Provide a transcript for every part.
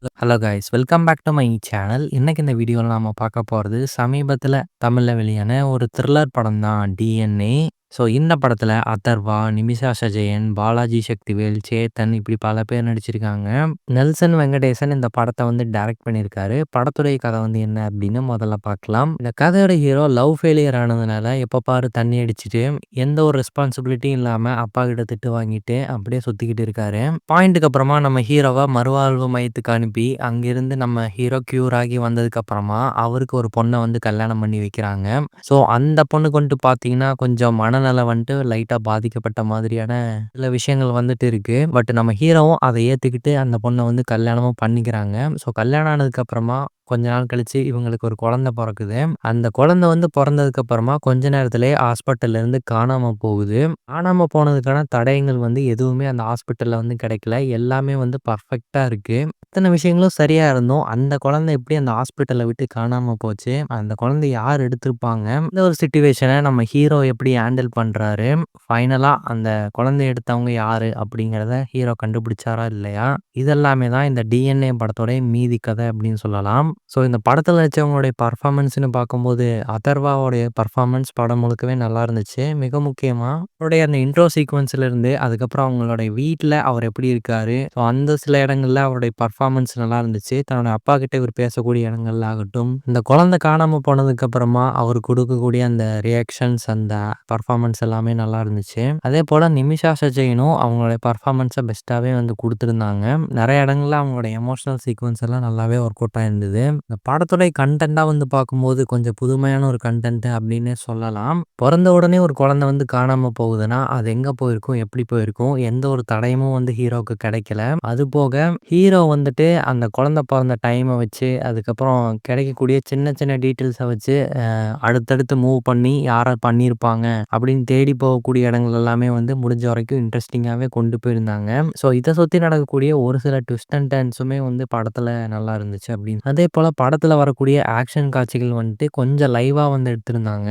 Hello guys, welcome back to my channel. இன்னைக்கு இந்த வீடியோவில் நாம பார்க்க போகிறது சமீபத்தில் தமிழில் வெளியான ஒரு த்ரில்லர் படம் தான் டிஎன்ஏ. ஸோ இந்த படத்தில் அதர்வா, நிமிஷா சஜயன், பாலாஜி சக்திவேல், சேத்தன் இப்படி பல பேர் நடிச்சிருக்காங்க. நெல்சன் வெங்கடேசன் இந்த படத்தை டைரக்ட் பண்ணியிருக்காரு. படத்துடைய கதை என்ன அப்படின்னு முதல்ல பார்க்கலாம். இந்த கதையோட ஹீரோ லவ் ஃபெயிலியர் ஆனதுனால எப்போ பாரு தண்ணி அடிச்சுட்டு எந்த ஒரு ரெஸ்பான்சிபிலிட்டியும் இல்லாமல் அப்பா கிட்ட திட்டு வாங்கிட்டு அப்படியே சுற்றிக்கிட்டு இருக்காரு. பாயிண்ட்டுக்கு அப்புறமா நம்ம ஹீரோவை மறுவாழ்வு மையத்துக்கு அனுப்பி அங்கிருந்து நம்ம ஹீரோ க்யூர் ஆகி வந்ததுக்கு அப்புறமா அவருக்கு ஒரு பொண்ணை கல்யாணம் பண்ணி வைக்கிறாங்க. ஸோ அந்த பொண்ணுக்கு பார்த்தீங்கன்னா கொஞ்சம் மனநலம் லைட்டாக பாதிக்கப்பட்ட மாதிரியான சில விஷயங்கள் இருக்கு. பட் நம்ம ஹீரோவும் அதை ஏற்றுக்கிட்டு அந்த பொண்ணை கல்யாணமும் பண்ணிக்கிறாங்க. ஸோ கல்யாணம் ஆனதுக்கு அப்புறமா கொஞ்ச நாள் கழிச்சு இவங்களுக்கு ஒரு குழந்தை பிறக்குது. அந்த குழந்தை பிறந்ததுக்கு அப்புறமா கொஞ்ச நேரத்திலேயே ஹாஸ்பிட்டல்ல இருந்து காணாம போகுது. காணாம போனதுக்கான தடயங்கள் எதுவுமே அந்த ஹாஸ்பிட்டல்ல கிடைக்கல. எல்லாமே பர்ஃபெக்ட்டா இருக்கு. இத்தனை விஷயங்களும் சரியா இருந்தும் அந்த குழந்தை எப்படி அந்த ஹாஸ்பிட்டலை விட்டு காணாம போச்சு, அந்த குழந்தை யார் எடுத்திருப்பாங்க, இந்த ஒரு சிச்சுவேஷனை நம்ம ஹீரோ எப்படி ஹேண்டில் பண்றாரு, ஃபைனலா அந்த குழந்தை எடுத்தவங்க யாரு அப்படிங்கிறத ஹீரோ கண்டுபிடிச்சாரா இல்லையா, இதெல்லாமே தான் இந்த டிஎன்ஏ படத்தோட மீதி கதை அப்படின்னு சொல்லலாம். ஸோ இந்த படத்தில் நடிச்சவங்களுடைய பர்ஃபார்மன்ஸ்னு பார்க்கும்போது அதர்வாவோடைய பர்ஃபார்மன்ஸ் படம் முழுக்கவே நல்லா இருந்துச்சு. மிக முக்கியமாக அவருடைய அந்த இன்ட்ரோ சீக்வன்ஸ்ல இருந்து அதுக்கப்புறம் அவங்களுடைய வீட்டில் அவர் எப்படி இருக்காரு, ஸோ அந்த சில இடங்கள்ல அவருடைய பர்ஃபார்மன்ஸ் நல்லா இருந்துச்சு. தன்னோட அப்பா கிட்ட இவர் பேசக்கூடிய இடங்கள்ல ஆகட்டும், இந்த குழந்தை காணாமல் போனதுக்கு அப்புறமா அவர் கொடுக்கக்கூடிய அந்த ரியாக்ஷன்ஸ், அந்த பர்ஃபார்மன்ஸ் எல்லாமே நல்லா இருந்துச்சு. அதே போல் நிமிஷா சஜயனும் அவங்களுடைய பர்ஃபார்மன்ஸை பெஸ்ட்டாகவே கொடுத்துருந்தாங்க. நிறைய இடங்கள்ல அவங்களோட எமோஷனல் சீக்வன்ஸ் எல்லாம் நல்லாவே ஒர்க் அவுட் ஆயிருந்தது. இந்த படத்துடைய கண்டென்ட்டாக பார்க்கும்போது கொஞ்சம் புதுமையான ஒரு கண்டென்ட் அப்படின்னே சொல்லலாம். பிறந்த உடனே ஒரு குழந்தை காணாமல் போகுதுன்னா அது எங்கே போயிருக்கும், எப்படி போயிருக்கும், எந்த ஒரு தடயமும் ஹீரோவுக்கு கிடைக்கல. அது போக ஹீரோ அந்த குழந்தை பிறந்த டைமை வச்சு அதுக்கப்புறம் கிடைக்கக்கூடிய சின்ன சின்ன டீட்டெயில்ஸை வச்சு அடுத்தடுத்து மூவ் பண்ணி யாரை பண்ணியிருப்பாங்க அப்படின்னு தேடி போகக்கூடிய இடங்கள் எல்லாமே முடிஞ்ச வரைக்கும் இன்ட்ரெஸ்டிங்காகவே கொண்டு போயிருந்தாங்க. ஸோ இதை சுற்றி நடக்கக்கூடிய ஒரு சில ட்விஸ்ட் அண்ட் டர்ன்ஸுமே படத்தில் நல்லா இருந்துச்சு அப்படின்னு. அதே போல் படத்தில் வரக்கூடிய ஆக்ஷன் காட்சிகள் கொஞ்சம் லைவாக எடுத்திருந்தாங்க.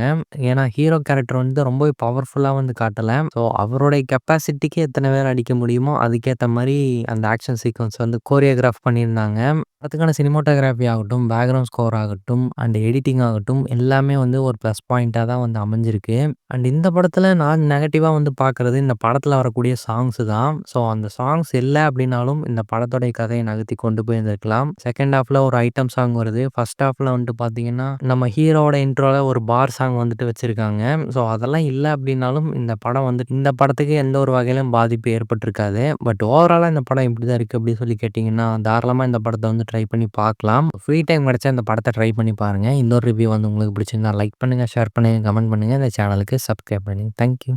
ஏன்னா ஹீரோ கேரக்டர் ரொம்பவே பவர்ஃபுல்லாக காட்டலை. ஸோ அவருடைய கெப்பாசிட்டிக்கு எத்தனை பேர் அடிக்க முடியுமோ அதுக்கேற்ற மாதிரி அந்த ஆக்ஷன் சீக்வன்ஸ் கோரியோகிராஃப் பண்ணியிருந்தாங்க. அதுக்கான சினிமாட்டோகிராஃபி ஆகட்டும், பேக்ரவுண்ட் ஸ்கோர் ஆகட்டும், அண்ட் எடிட்டிங் ஆகட்டும் எல்லாமே ஒரு ப்ளஸ் பாயிண்ட்டாக தான் அமைஞ்சிருக்கு. அண்ட் இந்த படத்தில் நான் நெகட்டிவாக பார்க்குறது இந்த படத்தில் வரக்கூடிய சாங்ஸு தான். ஸோ அந்த சாங்ஸ் இல்லை அப்படின்னாலும் இந்த படத்தோடைய கதையை நகர்த்தி கொண்டு போயிருந்துருக்கலாம். செகண்ட் ஹாஃபில் ஒரு ஐட்டம் சாங் வருது. ஃபர்ஸ்ட் ஹாஃபில் பார்த்தீங்கன்னா நம்ம ஹீரோவோட இன்ட்ரோவில் ஒரு பார் சாங் வச்சுருக்காங்க. ஸோ அதெல்லாம் இல்லை அப்படின்னாலும் இந்த படம் இந்த படத்துக்கு எந்த ஒரு வகையிலும் பாதிப்பு ஏற்பட்டிருக்காது. பட் ஓவராலாக இந்த படம் இப்படி தான் இருக்குது அப்படின்னு சொல்லி கேட்டிங்கன்னா தாராளமாக இந்த படத்தை ட்ரை பண்ணி பார்க்கலாம். ஃப்ரீ டைம் கிடைச்சா இந்த படத்தை ட்ரை பண்ணி பாருங்கள். இன்னொரு ரிவ்யூ உங்களுக்கு பிடிச்சிருந்தா லைக் பண்ணுங்கள், ஷேர் பண்ணுங்கள், கமெண்ட் பண்ணுங்கள். இந்த சேனலுக்கு சப்ஸ்கிரைப் பண்ணுங்கள். தேங்க்யூ.